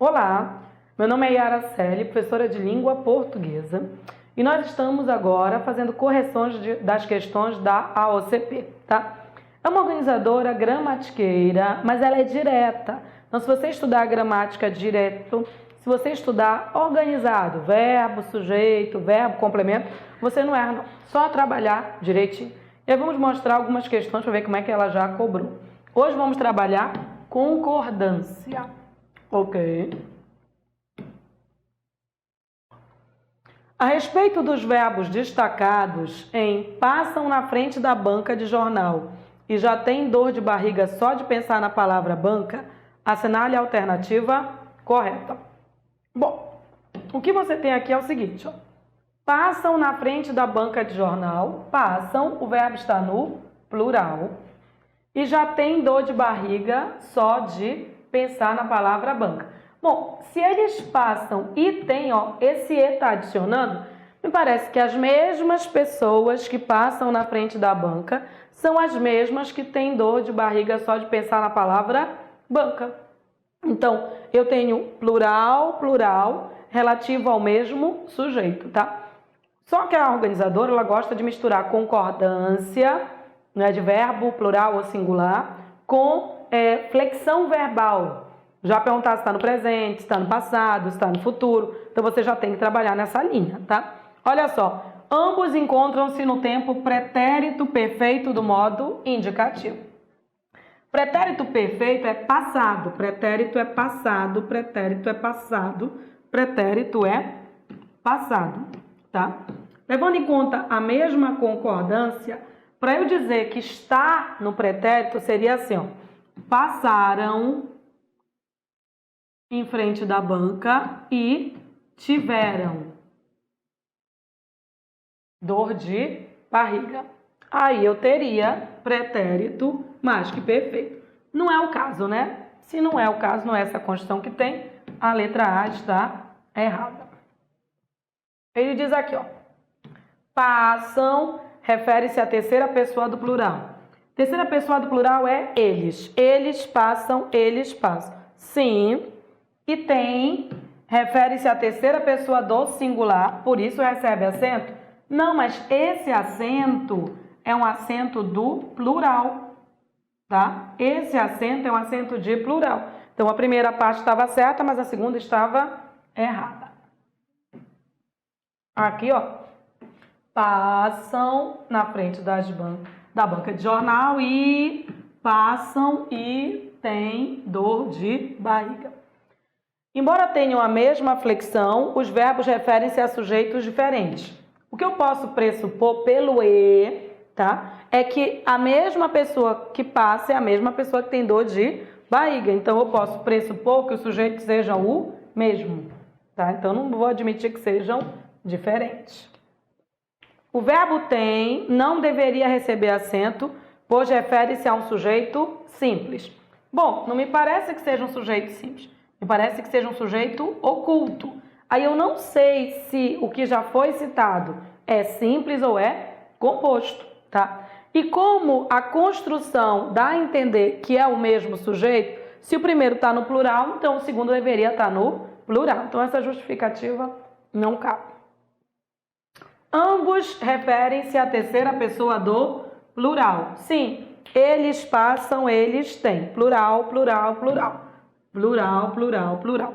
Olá, meu nome é Yara Celi, professora de língua portuguesa, e nós estamos agora fazendo correções das questões da AOCP, tá? É uma organizadora gramatiqueira, mas ela é direta. Então, se você estudar a gramática direto, se você estudar organizado, verbo, sujeito, verbo, complemento, você não erra, não. Só trabalhar direitinho. E aí vamos mostrar algumas questões para ver como é que ela já cobrou. Hoje vamos trabalhar concordância. Ok. A respeito dos verbos destacados em passam na frente da banca de jornal e já tem dor de barriga só de pensar na palavra banca, assinale a alternativa correta. Bom, o que você tem aqui é o seguinte, ó. Passam na frente da banca de jornal, passam, o verbo está no plural, e já tem dor de barriga só de pensar na palavra banca. Bom, se eles passam e tem, ó, esse e está adicionando, me parece que as mesmas pessoas que passam na frente da banca são as mesmas que têm dor de barriga só de pensar na palavra banca. Então, eu tenho plural, plural, relativo ao mesmo sujeito, tá? Só que a organizadora, ela gosta de misturar concordância, né, de verbo, plural ou singular, com flexão verbal. Já perguntar se está no presente, se está no passado, se está no futuro. Então, você já tem que trabalhar nessa linha, tá? Olha só, ambos encontram-se no tempo pretérito perfeito do modo indicativo. Pretérito perfeito é passado, pretérito é passado, pretérito é passado, pretérito é passado, tá? Levando em conta a mesma concordância, para eu dizer que está no pretérito, seria assim, ó. Passaram em frente da banca e tiveram dor de barriga. Aí eu teria pretérito mais que perfeito. Não é o caso, né? Se não é o caso, não é essa condição que tem, a letra A está errada. Ele diz aqui, ó. Passam, refere-se à terceira pessoa do plural. Terceira pessoa do plural é eles. Eles passam, eles passam. Sim. E tem, refere-se à terceira pessoa do singular, por isso recebe acento? Não, mas esse acento é um acento do plural, tá? Esse acento é um acento de plural. Então, a primeira parte estava certa, mas a segunda estava errada. Aqui, ó. Passam na frente da banca de jornal e passam e tem dor de barriga. Embora tenham a mesma flexão, os verbos referem-se a sujeitos diferentes. O que eu posso pressupor pelo E, tá? É que a mesma pessoa que passa é a mesma pessoa que tem dor de barriga. Então, eu posso pressupor que os sujeitos sejam o mesmo, tá? Então, não vou admitir que sejam diferentes. O verbo tem não deveria receber acento, pois refere-se a um sujeito simples. Bom, não me parece que seja um sujeito simples. Me parece que seja um sujeito oculto. Aí eu não sei se o que já foi citado é simples ou é composto, tá? E como a construção dá a entender que é o mesmo sujeito, se o primeiro está no plural, então o segundo deveria estar no plural. Então essa justificativa não cabe. Ambos referem-se à terceira pessoa do plural. Sim, eles passam, eles têm. Plural, plural, plural. Plural, plural, plural.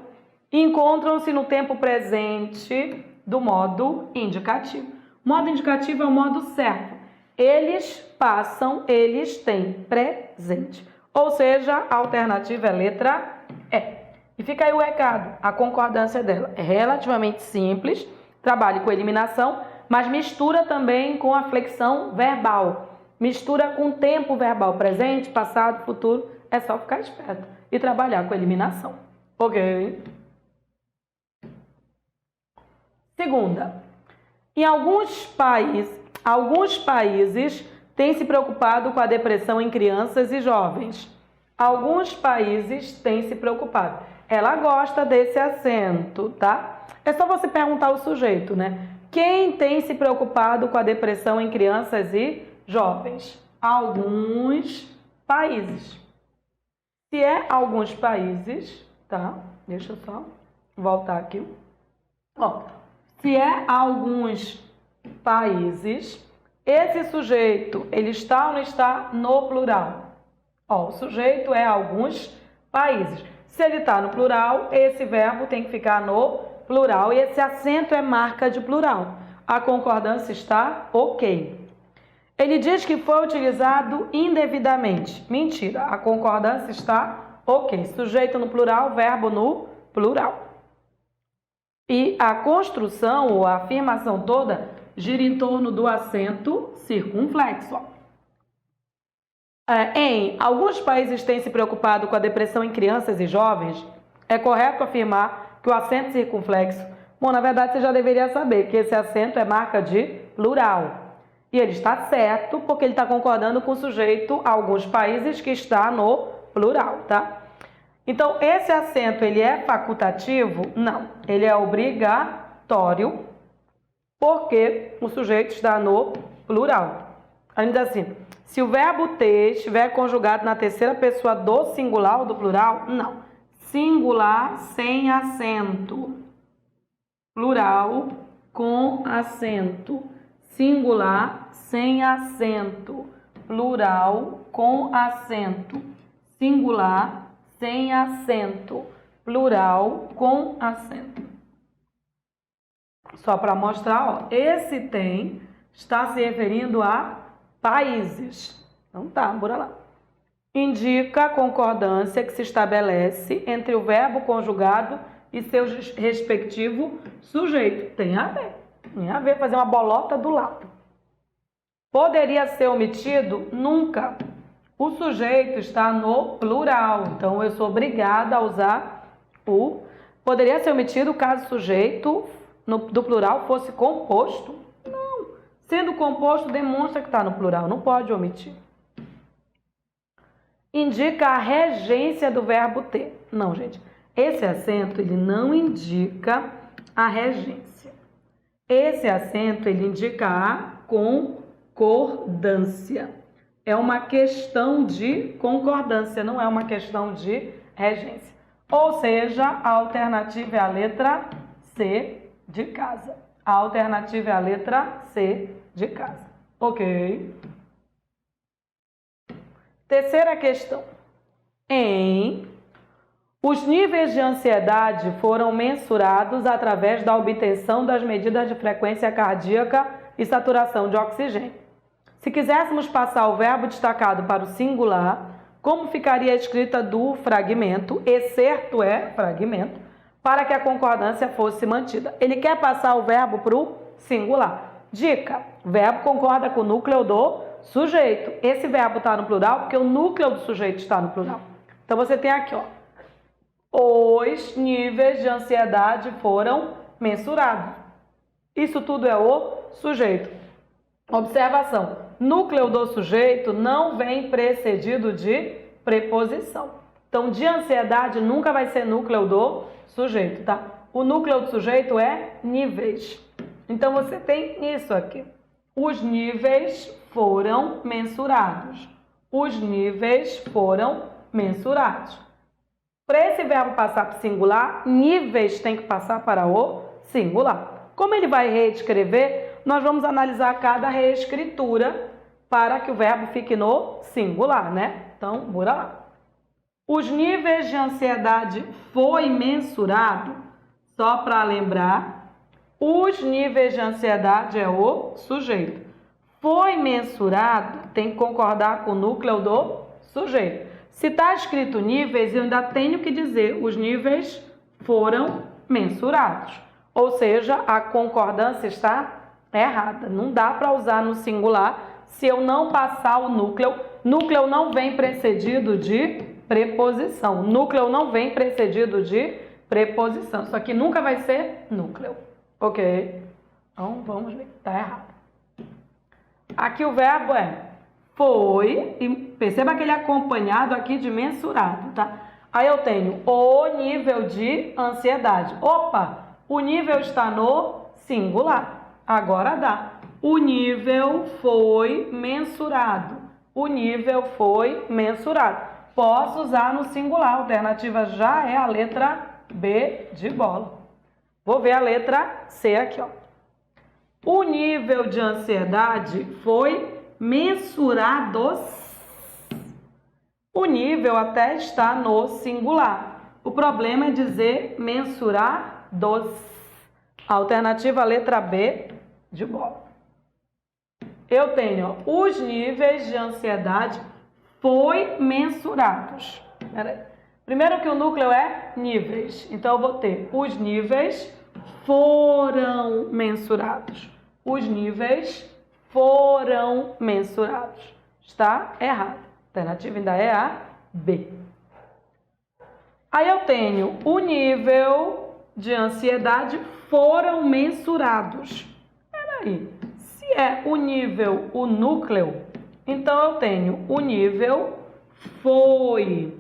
Encontram-se no tempo presente do modo indicativo. O modo indicativo é o modo certo. Eles passam, eles têm presente. Ou seja, a alternativa é a letra E. E fica aí o recado. A concordância dela é relativamente simples. Trabalhe com eliminação, mas mistura também com a flexão verbal. Mistura com o tempo verbal presente, passado, futuro. É só ficar esperto e trabalhar com eliminação. Ok? Segunda. Em alguns países têm se preocupado com a depressão em crianças e jovens. Alguns países têm se preocupado. Ela gosta desse acento, tá? É só você perguntar o sujeito, né? Quem tem se preocupado com a depressão em crianças e jovens? Alguns países. Se é alguns países, tá? Deixa eu só voltar aqui. Ó, se é alguns países, esse sujeito, ele está ou não está no plural? Ó, o sujeito é alguns países. Se ele está no plural, esse verbo tem que ficar no plural e esse acento é marca de plural. A concordância está ok. Ele diz que foi utilizado indevidamente. Mentira, a concordância está ok. Sujeito no plural, verbo no plural. E a construção ou a afirmação toda gira em torno do acento circunflexo. Em alguns países têm se preocupado com a depressão em crianças e jovens, é correto afirmar que o acento circunflexo, bom, na verdade você já deveria saber que esse acento é marca de plural. E ele está certo porque ele está concordando com o sujeito alguns países que está no plural, tá? Então, esse acento, ele é facultativo? Não, ele é obrigatório porque o sujeito está no plural. Ainda assim, se o verbo ter estiver conjugado na terceira pessoa do singular ou do plural, não. Singular sem acento. Plural com acento. Singular sem acento. Plural com acento. Singular sem acento. Plural com acento. Só para mostrar, ó, esse tem está se referindo a países. Então tá, bora lá. Indica a concordância que se estabelece entre o verbo conjugado e seu respectivo sujeito. Tem a ver. Tem a ver fazer uma bolota do lado. Poderia ser omitido? Nunca. O sujeito está no plural, então eu sou obrigada a usar o. Poderia ser omitido caso o sujeito do plural fosse composto? Não. Sendo composto, demonstra que está no plural, não pode omitir. Indica a regência do verbo ter. Não, gente. Esse acento, ele não indica a regência. Esse acento, ele indica a concordância. É uma questão de concordância, não é uma questão de regência. Ou seja, a alternativa é a letra C de casa. A alternativa é a letra C de casa. Ok? Terceira questão. Os níveis de ansiedade foram mensurados através da obtenção das medidas de frequência cardíaca e saturação de oxigênio. Se quiséssemos passar o verbo destacado para o singular, como ficaria a escrita do fragmento, excerto é fragmento, para que a concordância fosse mantida? Ele quer passar o verbo para o singular. Dica, o verbo concorda com o núcleo do sujeito. Esse verbo está no plural porque o núcleo do sujeito está no plural. Então você tem aqui, ó, os níveis de ansiedade foram mensurados. Isso tudo é o sujeito. Observação, núcleo do sujeito não vem precedido de preposição. Então, de ansiedade nunca vai ser núcleo do sujeito, tá? O núcleo do sujeito é níveis. Então, você tem isso aqui. Os níveis foram mensurados. Os níveis foram mensurados. Para esse verbo passar para o singular, níveis tem que passar para o singular. Como ele vai reescrever, nós vamos analisar cada reescritura para que o verbo fique no singular, né? Então, bora lá. Os níveis de ansiedade foi mensurado, só para lembrar, os níveis de ansiedade é o sujeito. Foi mensurado, tem que concordar com o núcleo do sujeito. Se está escrito níveis, eu ainda tenho que dizer os níveis foram mensurados. Ou seja, a concordância está errada. Não dá para usar no singular se eu não passar o núcleo. Núcleo não vem precedido de preposição. Núcleo não vem precedido de preposição. Isso aqui nunca vai ser núcleo. Ok? Então, vamos ver. Está errado. Aqui o verbo é foi, e perceba que ele é acompanhado aqui de mensurado, tá? Aí eu tenho o nível de ansiedade. Opa, o nível está no singular. Agora dá. O nível foi mensurado. O nível foi mensurado. Posso usar no singular. A alternativa já é a letra B de bola. Vou ver a letra C aqui, ó. O nível de ansiedade foi mensurado. O nível até está no singular. O problema é dizer mensurados. Alternativa letra B de bola. Eu tenho ó, os níveis de ansiedade foi mensurados. Primeiro que o núcleo é níveis. Então eu vou ter os níveis foram mensurados. Os níveis foram mensurados. Está errado. A alternativa ainda é a B. Aí eu tenho o nível de ansiedade foram mensurados. Peraí, se é o nível, o núcleo, então eu tenho o nível foi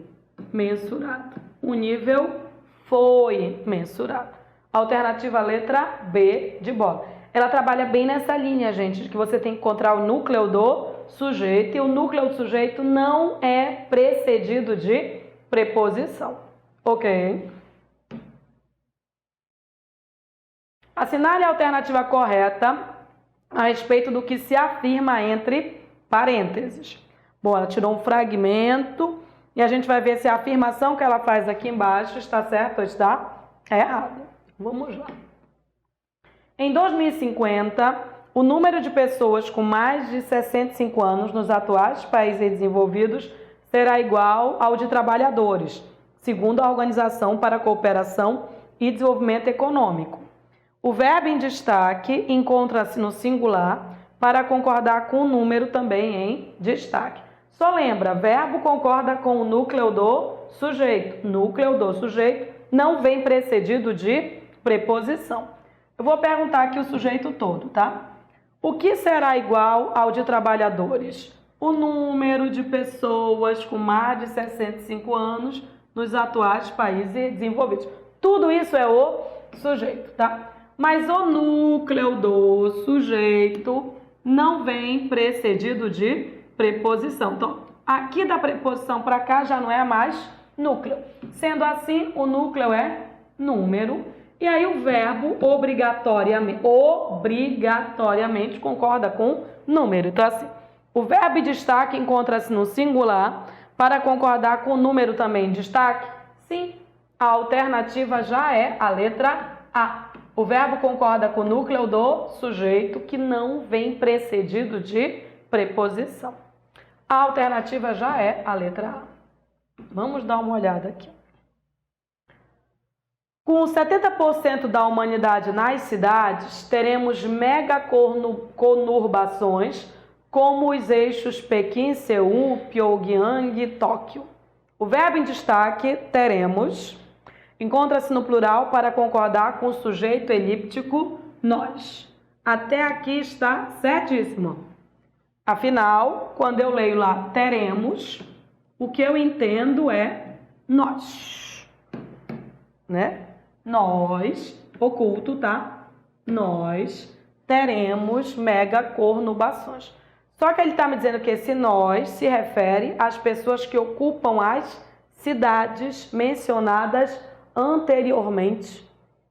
mensurado. O nível foi mensurado. Alternativa letra B de bola. Ela trabalha bem nessa linha, gente, de que você tem que encontrar o núcleo do sujeito e o núcleo do sujeito não é precedido de preposição. Ok? Assinale a alternativa correta a respeito do que se afirma entre parênteses. Bom, ela tirou um fragmento e a gente vai ver se a afirmação que ela faz aqui embaixo está certa ou está errada. Vamos lá. Em 2050, o número de pessoas com mais de 65 anos nos atuais países desenvolvidos será igual ao de trabalhadores, segundo a Organização para a Cooperação e Desenvolvimento Econômico. O verbo em destaque encontra-se no singular para concordar com o número também em destaque. Só lembra, verbo concorda com o núcleo do sujeito. Núcleo do sujeito não vem precedido de preposição. Eu vou perguntar aqui o sujeito todo, tá? O que será igual ao de trabalhadores? O número de pessoas com mais de 65 anos nos atuais países desenvolvidos. Tudo isso é o sujeito, tá? Mas o núcleo do sujeito não vem precedido de preposição. Então, aqui da preposição para cá já não é mais núcleo. Sendo assim, o núcleo é número. E aí o verbo obrigatoriamente concorda com número. Então, assim, o verbo em destaque encontra-se no singular para concordar com o número também em destaque? Sim. A alternativa já é a letra A. O verbo concorda com o núcleo do sujeito que não vem precedido de preposição. A alternativa já é a letra A. Vamos dar uma olhada aqui. Com 70% da humanidade nas cidades, teremos megaconurbações como os eixos Pequim, Seul, Pyongyang e Tóquio. O verbo em destaque, teremos, encontra-se no plural para concordar com o sujeito elíptico nós. Até aqui está certíssimo. Afinal, quando eu leio lá teremos, o que eu entendo é nós, né? Nós, oculto, tá? Nós teremos megaconurbações. Só que ele está me dizendo que esse nós se refere às pessoas que ocupam as cidades mencionadas anteriormente.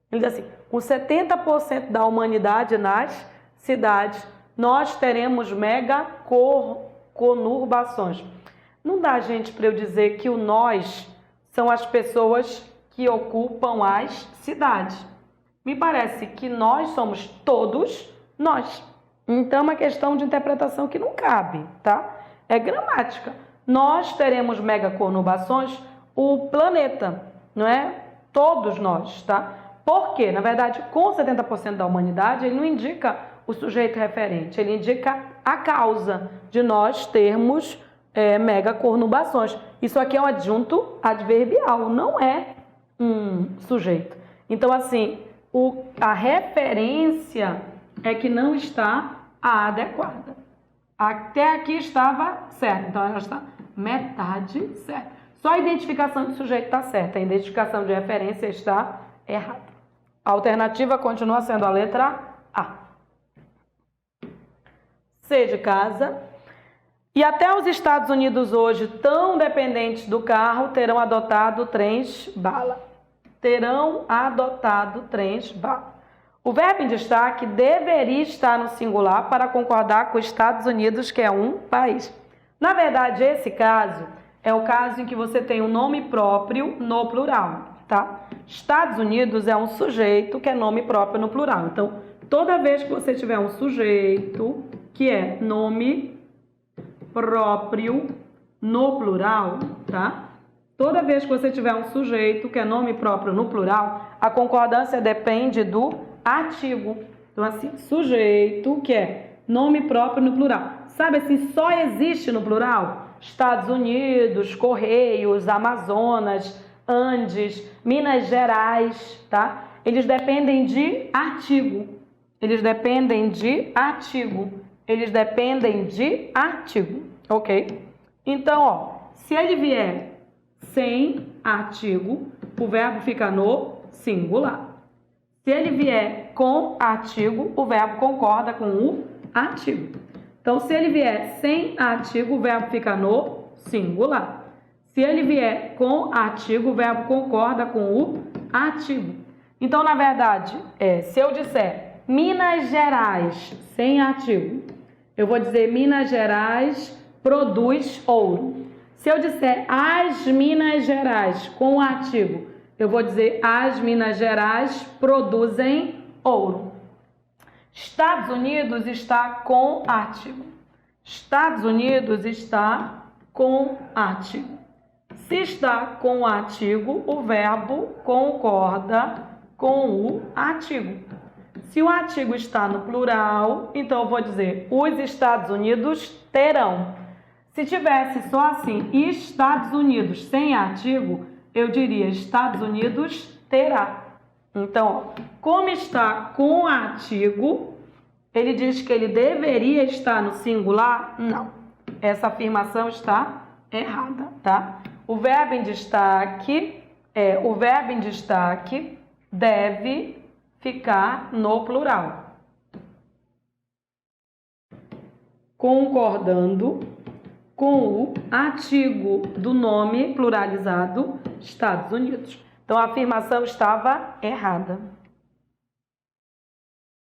Ele diz assim, com 70% da humanidade nas cidades, nós teremos megaconurbações. Não dá, gente, para eu dizer que o nós são as pessoas que ocupam as cidades. Me parece que nós somos todos nós. Então, é uma questão de interpretação que não cabe, tá? É gramática. Nós teremos megaconurbações, o planeta, não é? Todos nós, tá? Por quê? Na verdade, com 70% da humanidade, ele não indica o sujeito referente, ele indica a causa de nós termos megaconurbações. Isso aqui é um adjunto adverbial, não é um sujeito. Então, assim, a referência é que não está adequada. Até aqui estava certo, então ela está metade certa. Só a identificação de sujeito está certa, a identificação de referência está errada. A alternativa continua sendo a letra A. C de casa. E até os Estados Unidos hoje, tão dependentes do carro, terão adotado trens-bala. Terão adotado trens-bala. O verbo em destaque deveria estar no singular para concordar com os Estados Unidos, que é um país. Na verdade, esse caso é o caso em que você tem um nome próprio no plural, tá? Estados Unidos é um sujeito que é nome próprio no plural. Então, toda vez que você tiver um sujeito que é nome próprio no plural, tá? Toda vez que você tiver um sujeito que é nome próprio no plural, a concordância depende do artigo. Então, assim, sujeito que é nome próprio no plural. Sabe assim, só existe no plural? Estados Unidos, Correios, Amazonas, Andes, Minas Gerais, tá? Eles dependem de artigo. Eles dependem de artigo. Eles dependem de artigo, ok? Então, ó, se ele vier sem artigo, o verbo fica no singular. Se ele vier com artigo, o verbo concorda com o artigo. Então, se ele vier sem artigo, o verbo fica no singular. Se ele vier com artigo, o verbo concorda com o artigo. Então, na verdade, se eu disser Minas Gerais sem artigo, eu vou dizer Minas Gerais produz ouro. Se eu disser as Minas Gerais com artigo, eu vou dizer as Minas Gerais produzem ouro. Estados Unidos está com artigo. Estados Unidos está com artigo. Se está com artigo, o verbo concorda com o artigo. Se o artigo está no plural, então eu vou dizer os Estados Unidos terão. Se tivesse só assim, Estados Unidos sem artigo, eu diria Estados Unidos terá. Então, como está com artigo, ele diz que ele deveria estar no singular? Não. Essa afirmação está errada, tá? O verbo em destaque deve ficar no plural. Concordando com o artigo do nome pluralizado Estados Unidos. Então, a afirmação estava errada.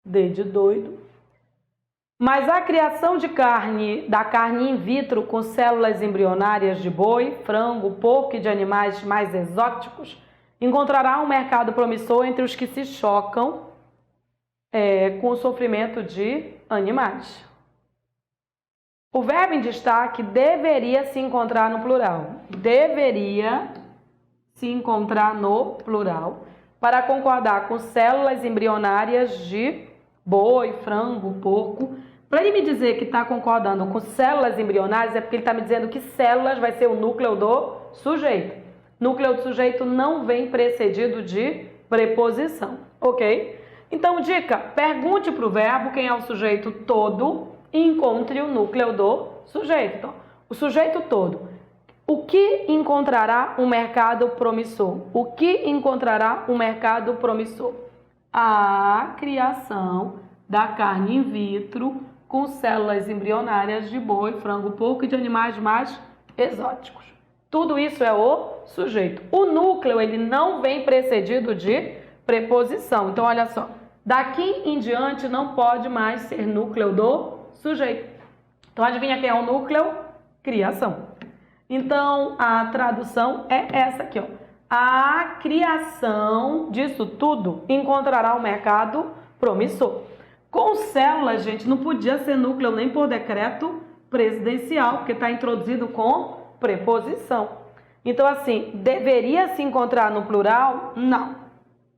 D de doido. Mas a criação da carne in vitro com células embrionárias de boi, frango, porco e de animais mais exóticos encontrará um mercado promissor entre os que se chocam com o sofrimento de animais. O verbo em destaque deveria se encontrar no plural. Deveria se encontrar no plural para concordar com células embrionárias de boi, frango, porco. Para ele me dizer que está concordando com células embrionárias é porque ele está me dizendo que células vai ser o núcleo do sujeito. Núcleo do sujeito não vem precedido de preposição, ok? Então, dica, pergunte para o verbo quem é o sujeito todo e encontre o núcleo do sujeito. Então, o sujeito todo. O que encontrará um mercado promissor? O que encontrará um mercado promissor? A criação da carne in vitro com células embrionárias de boi, frango, porco e de animais mais exóticos. Tudo isso é o sujeito. O núcleo, ele não vem precedido de preposição. Então, olha só. Daqui em diante não pode mais ser núcleo do sujeito. Então, adivinha quem é o núcleo? Criação. Então, a tradução é essa aqui, ó. A criação disso tudo encontrará um mercado promissor. Com células, gente, não podia ser núcleo nem por decreto presidencial, porque está introduzido com preposição. Então, assim, deveria se encontrar no plural? Não.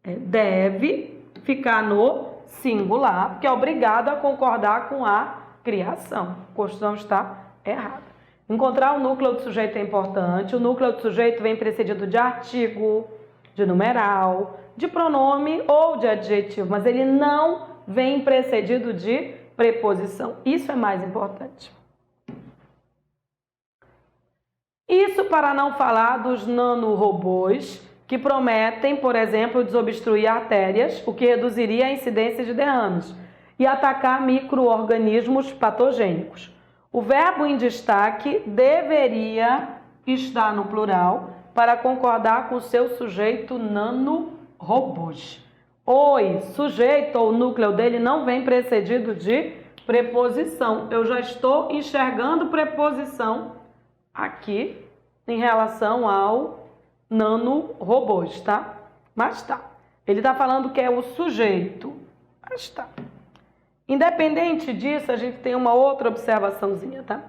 Deve ficar no singular, porque é obrigado a concordar com a criação. A construção está errada. Encontrar o núcleo do sujeito é importante. O núcleo do sujeito vem precedido de artigo, de numeral, de pronome ou de adjetivo, mas ele não vem precedido de preposição. Isso é mais importante. Isso para não falar dos nanorobôs que prometem, por exemplo, desobstruir artérias, o que reduziria a incidência de derrames, e atacar micro-organismos patogênicos. O verbo em destaque deveria estar no plural para concordar com o seu sujeito nanorobôs. Oi, sujeito ou núcleo dele não vem precedido de preposição. Eu já estou enxergando preposição aqui em relação ao nanorobôs, tá? Mas tá. Ele está falando que é o sujeito. Mas tá. Independente disso, a gente tem uma outra observaçãozinha, tá?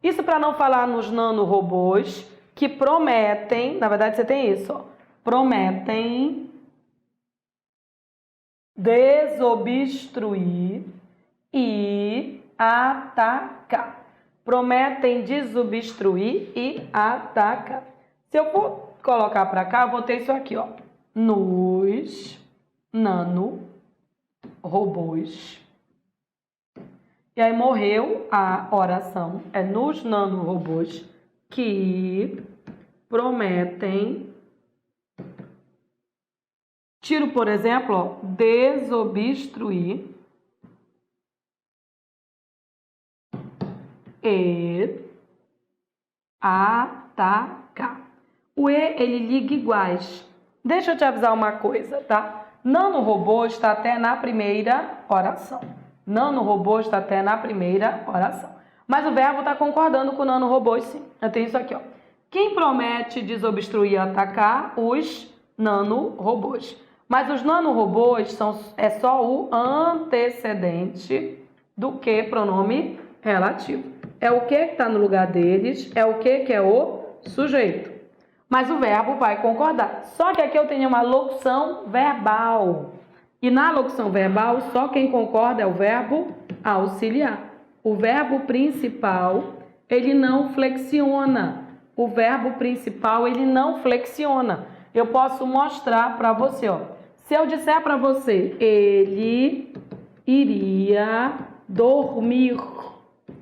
Isso para não falar nos nanorobôs que prometem, na verdade você tem isso, ó, prometem desobstruir e atacar. Prometem desobstruir e atacar. Se eu for colocar para cá, eu vou ter isso aqui, ó. Nos nanorobôs. E aí morreu a oração. É nos nanorobôs que prometem. Tiro, por exemplo, ó, desobstruir e atacar. O E, ele liga iguais. Deixa eu te avisar uma coisa, tá? Nanorobô está até na primeira oração. Nanorobô está até na primeira oração. Mas o verbo está concordando com nanorobôs, sim. Eu tenho isso aqui, ó. Quem promete desobstruir e atacar? Os nanorobôs. Mas os nanorobôs é só o antecedente do que pronome relativo. É o que está no lugar deles, é o que é o sujeito. Mas o verbo vai concordar. Só que aqui eu tenho uma locução verbal. E na locução verbal, só quem concorda é o verbo auxiliar. O verbo principal, ele não flexiona. O verbo principal, ele não flexiona. Eu posso mostrar para você, ó. Se eu disser para você, ele iria dormir.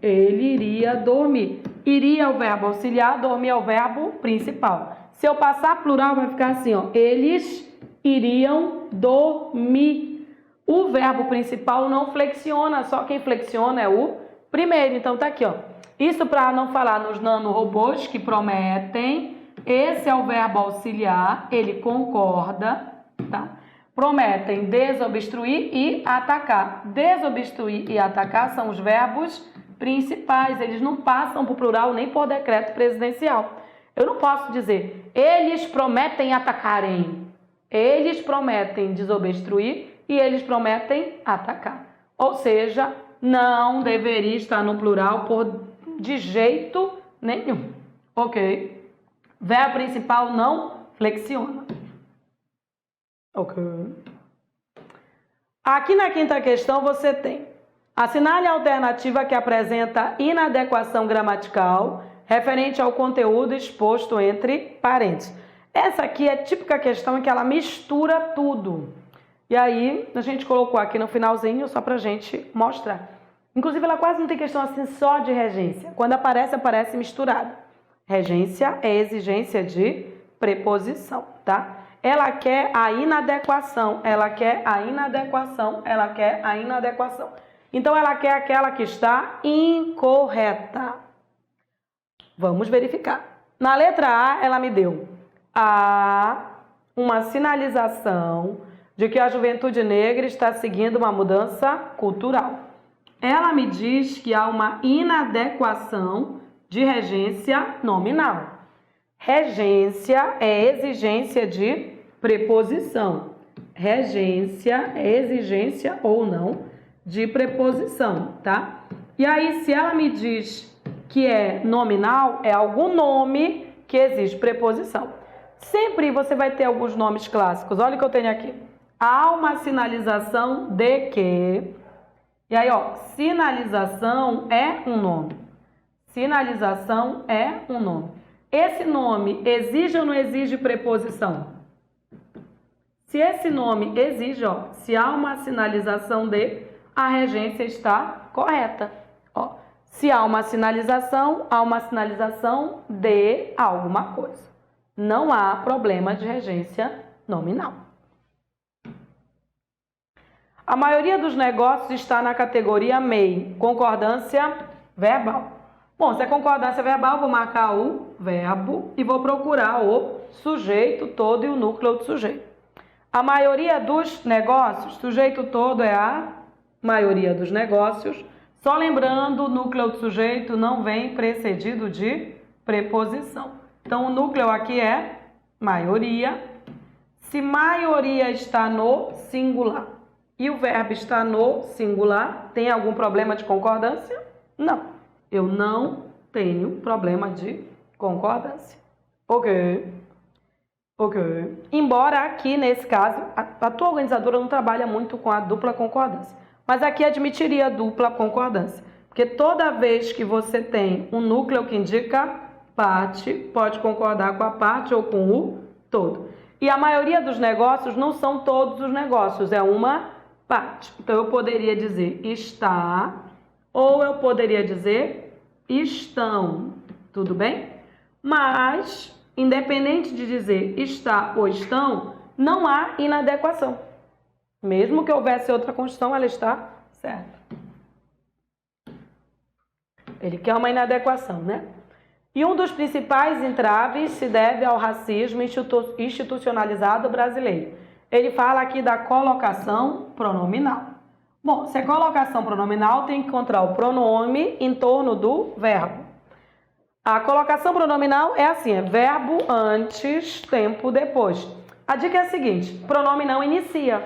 Ele iria dormir. Iria é o verbo auxiliar, dormir é o verbo principal. Se eu passar plural, vai ficar assim, ó. Eles iriam dormir. O verbo principal não flexiona, só quem flexiona é o primeiro. Então tá aqui, ó. Isso para não falar nos nanorobôs que prometem. Esse é o verbo auxiliar, ele concorda, tá? Prometem desobstruir e atacar. Desobstruir e atacar são os verbos principais, eles não passam por plural nem por decreto presidencial. Eu não posso dizer, eles prometem atacarem. Eles prometem desobstruir e eles prometem atacar. Ou seja, não deveria estar no plural de jeito nenhum. Ok? Verbo principal não flexiona. Ok. Aqui na quinta questão você tem: assinale a alternativa que apresenta inadequação gramatical referente ao conteúdo exposto entre parênteses. Essa aqui é típica questão em que ela mistura tudo. E aí, a gente colocou aqui no finalzinho só pra gente mostrar. Inclusive, ela quase não tem questão assim só de regência. Quando aparece misturada. Regência é exigência de preposição, tá? Ela quer a inadequação, ela quer a inadequação, ela quer a inadequação. Então, ela quer aquela que está incorreta. Vamos verificar. Na letra A, ela me deu uma sinalização de que a juventude negra está seguindo uma mudança cultural. Ela me diz que há uma inadequação de regência nominal. Regência é exigência de preposição. Regência é exigência ou não de preposição, tá? E aí, se ela me diz que é nominal, é algum nome que exige preposição. Sempre você vai ter alguns nomes clássicos. Olha o que eu tenho aqui. Há uma sinalização de que... E aí, ó, sinalização é um nome. Sinalização é um nome. Esse nome exige ou não exige preposição? Se esse nome exige, ó, se há uma sinalização de, a regência está correta. Ó, se há uma sinalização de alguma coisa. Não há problema de regência nominal. A maioria dos negócios está na categoria MEI, concordância verbal. Bom, se é concordância verbal, vou marcar o verbo e vou procurar o sujeito todo e o núcleo do sujeito. A maioria dos negócios, sujeito todo é a maioria dos negócios. Só lembrando, o núcleo do sujeito não vem precedido de preposição. Então, o núcleo aqui é maioria. Se maioria está no singular e o verbo está no singular, tem algum problema de concordância? Não. Eu não tenho problema de concordância. Ok. Embora aqui, nesse caso, a tua organizadora não trabalha muito com a dupla concordância. Mas aqui admitiria a dupla concordância. Porque toda vez que você tem um núcleo que indica parte, pode concordar com a parte ou com o todo. E a maioria dos negócios não são todos os negócios, é uma parte. Então, eu poderia dizer está, ou eu poderia dizer estão. Tudo bem? Mas, independente de dizer está ou estão, não há inadequação. Mesmo que houvesse outra construção, ela está certa. Ele quer uma inadequação, né? E um dos principais entraves se deve ao racismo institucionalizado brasileiro. Ele fala aqui da colocação pronominal. Bom, se é colocação pronominal, tem que encontrar o pronome em torno do verbo. A colocação pronominal é assim, é verbo antes, tempo depois. A dica é a seguinte, pronome não inicia,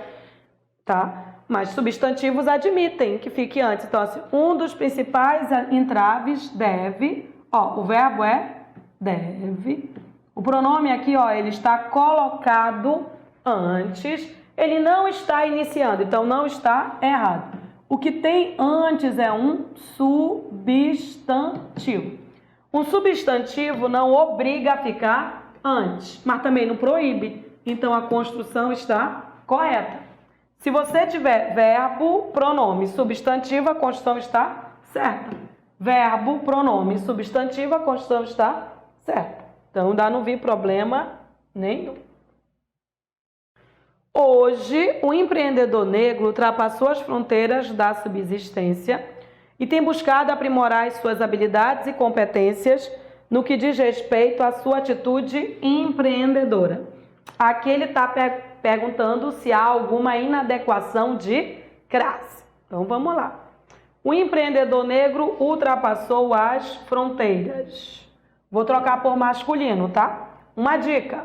tá? Mas substantivos admitem que fique antes. Então, assim, um dos principais entraves deve, ó, o verbo é deve. O pronome aqui, ó, ele está colocado antes, ele não está iniciando, então não está errado. O que tem antes é um substantivo. Um substantivo não obriga a ficar antes, mas também não proíbe. Então, a construção está correta. Se você tiver verbo, pronome, substantivo, a construção está certa. Verbo, pronome, substantivo, a construção está certa. Então, não vi problema nenhum. Hoje, o empreendedor negro ultrapassou as fronteiras da subsistência e tem buscado aprimorar as suas habilidades e competências no que diz respeito à sua atitude empreendedora. Aqui ele está perguntando se há alguma inadequação de classe. Então, vamos lá. O empreendedor negro ultrapassou as fronteiras. Vou trocar por masculino, tá? Uma dica.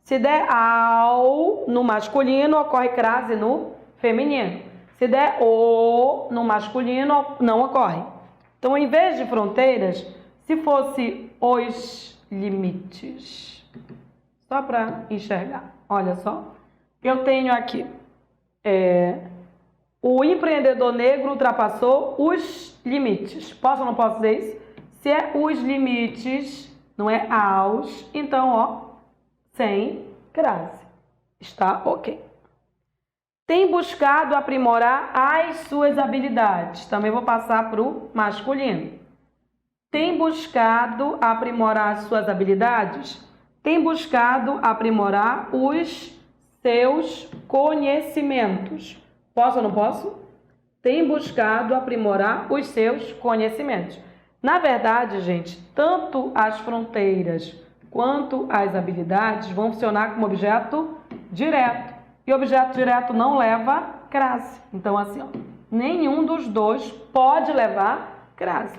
Se der ao no masculino, ocorre crase no feminino. Se der o no masculino, não ocorre. Então, em vez de fronteiras, se fosse os limites. Só para enxergar. Olha só. Eu tenho aqui. O empreendedor negro ultrapassou os limites. Posso ou não posso dizer isso? Se é os limites, não é aos, então, ó, sem crase. Está ok. Tem buscado aprimorar as suas habilidades. Também vou passar para o masculino. Tem buscado aprimorar as suas habilidades? Tem buscado aprimorar os seus conhecimentos. Posso ou não posso? Tem buscado aprimorar os seus conhecimentos. Na verdade, gente, tanto as fronteiras quanto as habilidades vão funcionar como objeto direto. E objeto direto não leva crase. Então, assim, ó, nenhum dos dois pode levar crase.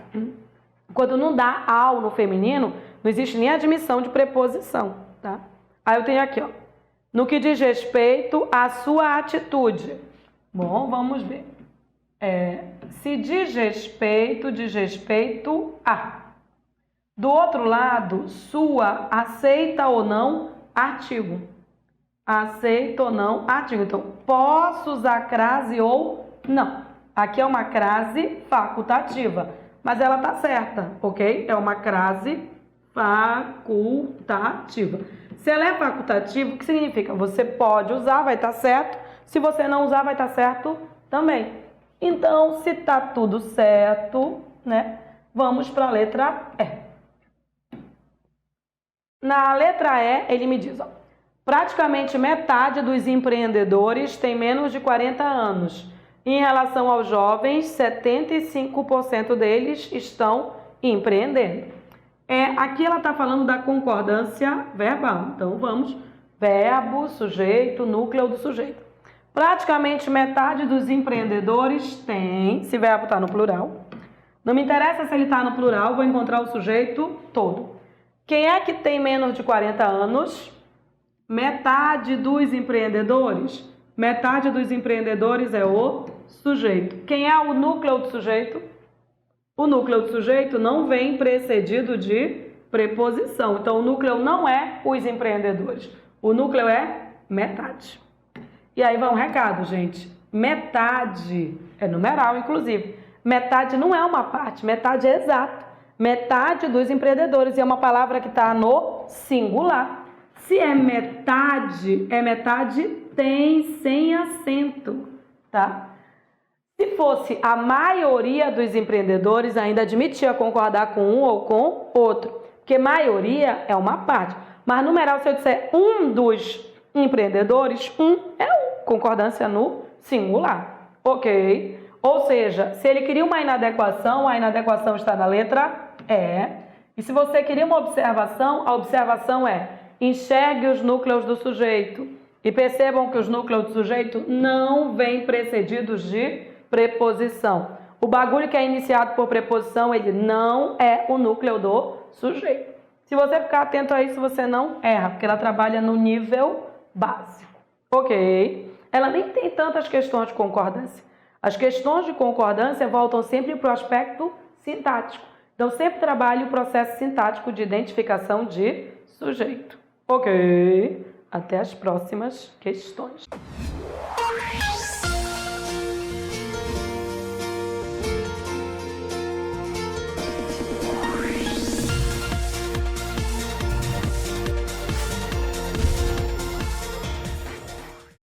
Quando não dá ao no feminino, não existe nem admissão de preposição, tá? Aí eu tenho aqui, ó, no que diz respeito à sua atitude. Bom, vamos ver. Se diz respeito a. Do outro lado, sua, aceita ou não, artigo. Aceita ou não, artigo. Então, posso usar crase ou não. Aqui é uma crase facultativa, mas ela tá certa, ok? É uma crase facultativa. Se ela é facultativa, o que significa? Você pode usar, vai estar certo. Se você não usar, vai estar certo também. Então, se tá tudo certo, né? Vamos para a letra E. Na letra E, ele me diz, ó, praticamente metade dos empreendedores tem menos de 40 anos. Em relação aos jovens, 75% deles estão empreendendo. Aqui ela está falando da concordância verbal. Então, vamos. Verbo, sujeito, núcleo do sujeito. Praticamente metade dos empreendedores tem, se verbo está no plural. Não me interessa se ele está no plural, vou encontrar o sujeito todo. Quem é que tem menos de 40 anos? Metade dos empreendedores. Metade dos empreendedores é o sujeito. Quem é o núcleo do sujeito? O núcleo do sujeito não vem precedido de preposição. Então, o núcleo não é os empreendedores. O núcleo é metade. E aí vai um recado, gente. Metade é numeral, inclusive. Metade não é uma parte, metade é exato. Metade dos empreendedores. E é uma palavra que está no singular. Se é metade tem sem acento, tá? Se fosse a maioria dos empreendedores, ainda admitia concordar com um ou com outro. Porque maioria é uma parte. Mas numeral, se eu disser um dos empreendedores, um é um. Concordância no singular. Ok? Ou seja, se ele queria uma inadequação, a inadequação está na letra E. E se você queria uma observação, a observação é: enxergue os núcleos do sujeito. E percebam que os núcleos do sujeito não vêm precedidos de preposição. O bagulho que é iniciado por preposição, ele não é o núcleo do sujeito. Se você ficar atento a isso, você não erra, porque ela trabalha no nível básico. Ok? Ela nem tem tantas questões de concordância. As questões de concordância voltam sempre para o aspecto sintático. Então, sempre trabalhe o processo sintático de identificação de sujeito. Ok? Até as próximas questões.